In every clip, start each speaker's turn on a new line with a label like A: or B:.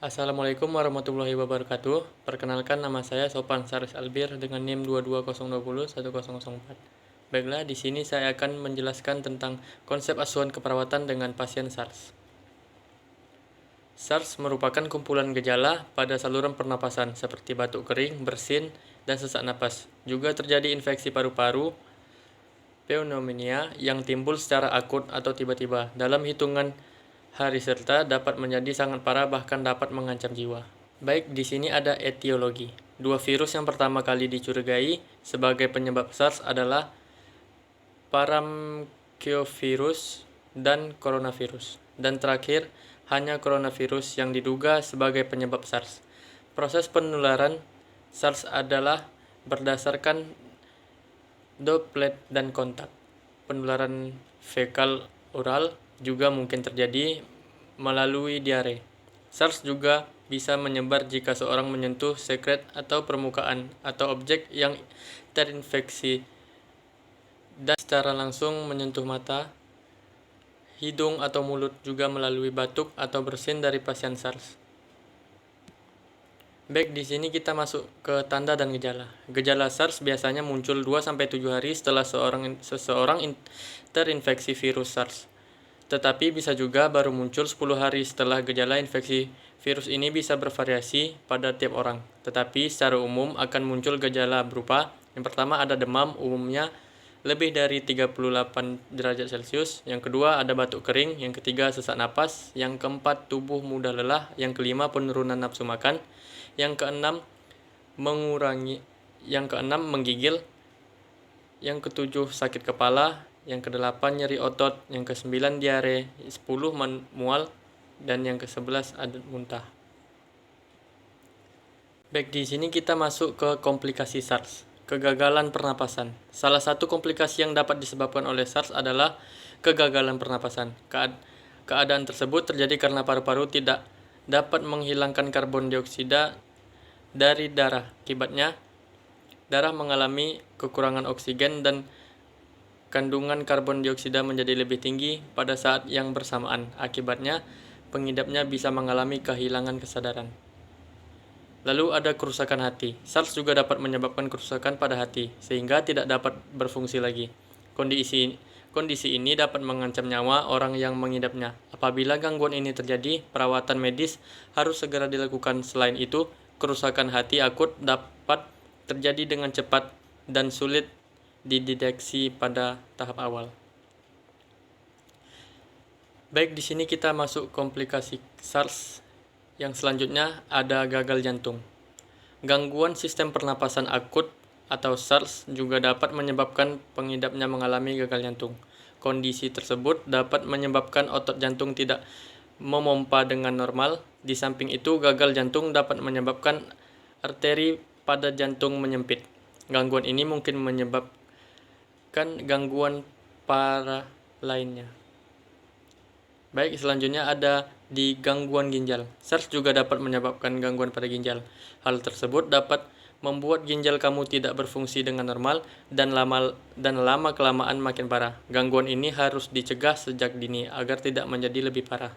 A: Assalamualaikum warahmatullahi wabarakatuh. Perkenalkan, nama saya Sopan Saris Albir dengan NIM 220201004. Baiklah, di sini saya akan menjelaskan tentang konsep asuhan keperawatan dengan pasien SARS. SARS merupakan kumpulan gejala pada saluran pernapasan seperti batuk kering, bersin, dan sesak napas. Juga terjadi infeksi paru-paru, pneumonia yang timbul secara akut atau tiba-tiba dalam hitungan hari serta dapat menjadi sangat parah bahkan dapat mengancam jiwa. Baik, di sini ada etiologi. Dua virus yang pertama kali dicurigai sebagai penyebab SARS adalah paramyxovirus dan coronavirus. Dan terakhir, hanya coronavirus yang diduga sebagai penyebab SARS. Proses penularan SARS adalah berdasarkan droplet dan kontak. Penularan fekal oral juga mungkin terjadi melalui diare. SARS juga bisa menyebar jika seorang menyentuh sekret atau permukaan atau objek yang terinfeksi dan secara langsung menyentuh mata, hidung atau mulut, juga melalui batuk atau bersin dari pasien SARS. Baik, di sini kita masuk ke tanda dan gejala. Gejala SARS biasanya muncul 2-7 hari setelah seseorang terinfeksi virus SARS. Tetapi bisa juga baru muncul 10 hari setelah gejala infeksi. Virus ini bisa bervariasi pada tiap orang, tetapi secara umum akan muncul gejala berupa: yang pertama ada demam, umumnya lebih dari 38 derajat Celcius. Yang kedua ada batuk kering. Yang ketiga sesak napas. Yang keempat tubuh mudah lelah. Yang kelima penurunan nafsu makan. Yang keenam menggigil. Yang ketujuh sakit kepala. Yang kedelapan nyeri otot. Yang kesembilan diare. 10 mual. Dan yang ke-11 ada muntah. Baik, di sini kita masuk ke komplikasi SARS. Kegagalan pernapasan. Salah satu komplikasi yang dapat disebabkan oleh SARS adalah kegagalan pernapasan. Keadaan tersebut terjadi karena paru-paru tidak dapat menghilangkan karbon dioksida dari darah. Akibatnya, darah mengalami kekurangan oksigen dan kandungan karbon dioksida menjadi lebih tinggi pada saat yang bersamaan. Akibatnya, pengidapnya bisa mengalami kehilangan kesadaran. Lalu ada kerusakan hati. SARS juga dapat menyebabkan kerusakan pada hati, sehingga tidak dapat berfungsi lagi. Kondisi ini dapat mengancam nyawa orang yang mengidapnya. Apabila gangguan ini terjadi, perawatan medis harus segera dilakukan. Selain itu, kerusakan hati akut dapat terjadi dengan cepat dan sulit dideteksi pada tahap awal. Baik, di sini kita masuk komplikasi SARS. Yang selanjutnya ada gagal jantung. Gangguan sistem pernapasan akut atau SARS juga dapat menyebabkan pengidapnya mengalami gagal jantung. Kondisi tersebut dapat menyebabkan otot jantung tidak memompa dengan normal. Di samping itu, gagal jantung dapat menyebabkan arteri pada jantung menyempit. Gangguan ini mungkin menyebabkan gangguan parah lainnya. Baik, selanjutnya ada di gangguan ginjal. SARS juga dapat menyebabkan gangguan pada ginjal. Hal tersebut dapat membuat ginjal kamu tidak berfungsi dengan normal dan lama-kelamaan makin parah. Gangguan ini harus dicegah sejak dini agar tidak menjadi lebih parah.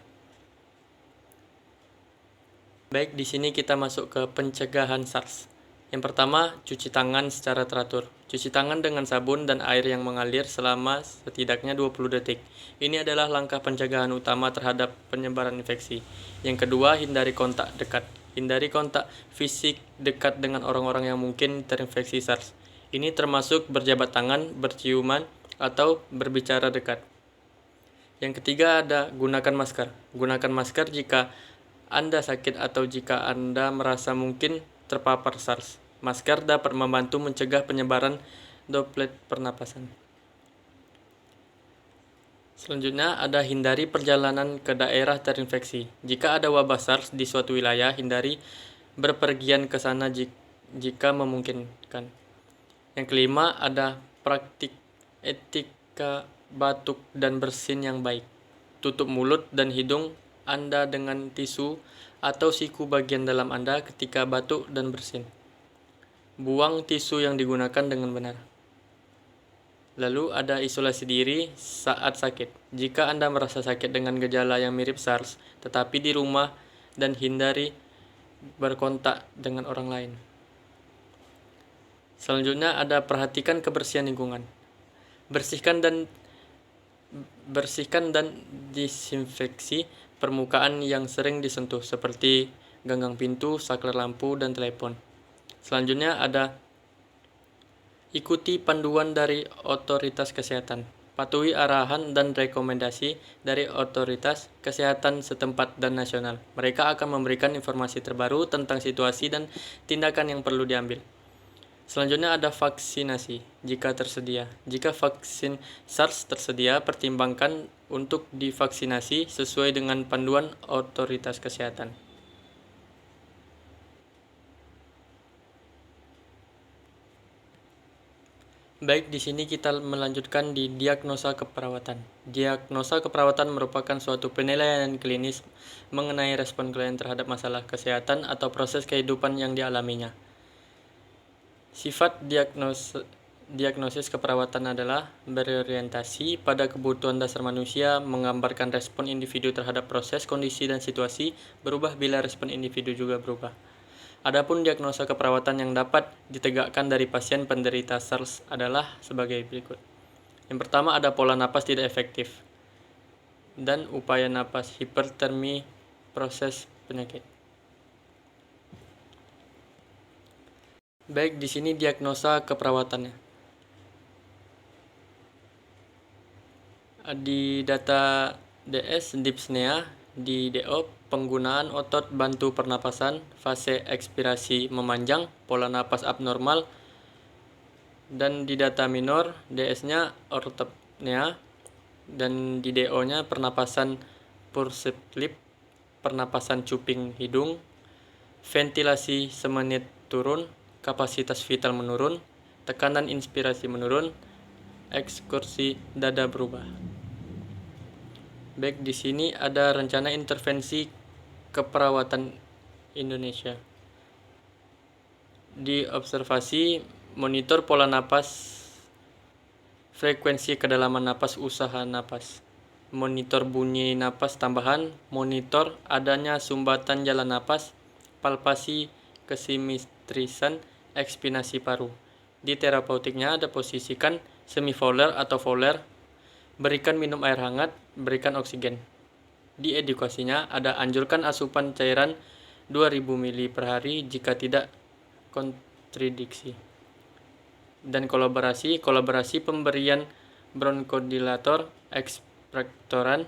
A: Baik, di sini kita masuk ke pencegahan SARS. Yang pertama, cuci tangan secara teratur. Cuci tangan dengan sabun dan air yang mengalir selama setidaknya 20 detik. Ini adalah langkah pencegahan utama terhadap penyebaran infeksi. Yang kedua, hindari kontak dekat. Hindari kontak fisik dekat dengan orang-orang yang mungkin terinfeksi SARS. Ini termasuk berjabat tangan, berciuman, atau berbicara dekat. Yang ketiga ada gunakan masker. Gunakan masker jika Anda sakit atau jika Anda merasa mungkin terpapar SARS. Masker dapat membantu mencegah penyebaran droplet pernapasan. Selanjutnya ada hindari perjalanan ke daerah terinfeksi. Jika ada wabah SARS di suatu wilayah, hindari berpergian ke sana jika memungkinkan. Yang kelima ada praktik etika batuk dan bersin yang baik. Tutup mulut dan hidung Anda dengan tisu atau siku bagian dalam Anda ketika batuk dan bersin. Buang tisu yang digunakan dengan benar. Lalu ada isolasi diri saat sakit. Jika Anda merasa sakit dengan gejala yang mirip SARS, tetapi di rumah dan hindari berkontak dengan orang lain. Selanjutnya ada perhatikan kebersihan lingkungan. Bersihkan dan disinfeksi permukaan yang sering disentuh seperti ganggang pintu, saklar lampu, dan telepon. Selanjutnya ada ikuti panduan dari otoritas kesehatan. Patuhi arahan dan rekomendasi dari otoritas kesehatan setempat dan nasional. Mereka akan memberikan informasi terbaru tentang situasi dan tindakan yang perlu diambil. Selanjutnya ada vaksinasi, jika tersedia. Jika vaksin SARS tersedia, pertimbangkan untuk divaksinasi sesuai dengan panduan otoritas kesehatan. Baik, di sini kita melanjutkan di diagnosa keperawatan. Diagnosa keperawatan merupakan suatu penilaian klinis mengenai respon klien terhadap masalah kesehatan atau proses kehidupan yang dialaminya. Sifat diagnosis keperawatan adalah berorientasi pada kebutuhan dasar manusia, menggambarkan respon individu terhadap proses, kondisi, dan situasi, berubah bila respon individu juga berubah. Adapun diagnosa keperawatan yang dapat ditegakkan dari pasien penderita SARS adalah sebagai berikut. Yang pertama ada pola napas tidak efektif dan upaya napas hipertermi proses penyakit. Baik, di sini diagnosa keperawatannya. Di data DS dyspnea, di DO penggunaan otot bantu pernapasan, fase ekspirasi memanjang, pola napas abnormal, dan di data minor DS-nya ortopnea, dan di DO-nya pernapasan forced lip, pernapasan cuping hidung, ventilasi semenit turun, kapasitas vital menurun, tekanan inspirasi menurun, ekskursi dada berubah. Baik, di sini ada rencana intervensi keperawatan Indonesia. Di observasi, monitor pola napas, frekuensi kedalaman napas, usaha napas, monitor bunyi napas tambahan, monitor adanya sumbatan jalan napas, palpasi kesimetrisan ekspinasi paru. Di terapeutiknya ada posisikan semifouler atau fouler, berikan minum air hangat, berikan oksigen. Di edukasinya ada anjurkan asupan cairan 2000 ml per hari jika tidak kontradiksi. Dan kolaborasi pemberian bronkodilator, ekspektoran,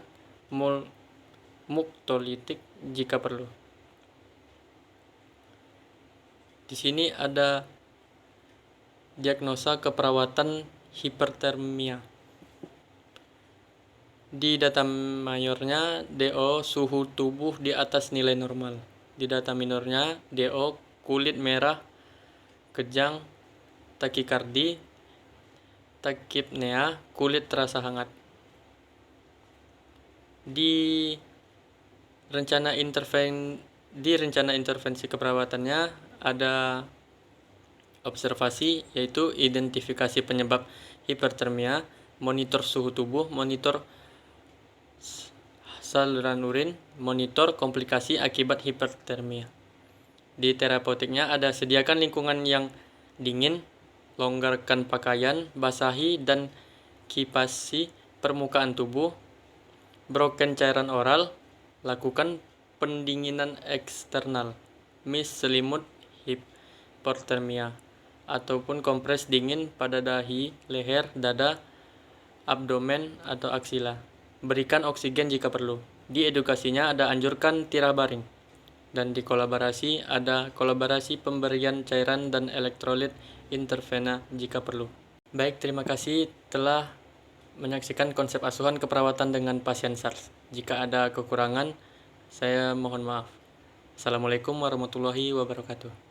A: muktolitik jika perlu. Di sini ada diagnosa keperawatan hipertermia. Di data mayornya DO suhu tubuh di atas nilai normal. Di data minornya DO kulit merah, kejang, takikardi, takipnea, kulit terasa hangat. Di rencana intervensi keperawatannya ada observasi, yaitu identifikasi penyebab hipertermia, monitor suhu tubuh, monitor saluran urin, monitor komplikasi akibat hipertermia. Di terapeutiknya ada sediakan lingkungan yang dingin, longgarkan pakaian, basahi dan kipasi permukaan tubuh, berikan cairan oral, lakukan pendinginan eksternal, selimut hipertermia, ataupun kompres dingin pada dahi, leher, dada, abdomen, atau aksila. Berikan oksigen jika perlu. Di edukasinya ada anjurkan tirah baring. Dan di kolaborasi ada kolaborasi pemberian cairan dan elektrolit intervena jika perlu. Baik, terima kasih telah menyaksikan konsep asuhan keperawatan dengan pasien SARS. Jika ada kekurangan, saya mohon maaf. Assalamualaikum warahmatullahi wabarakatuh.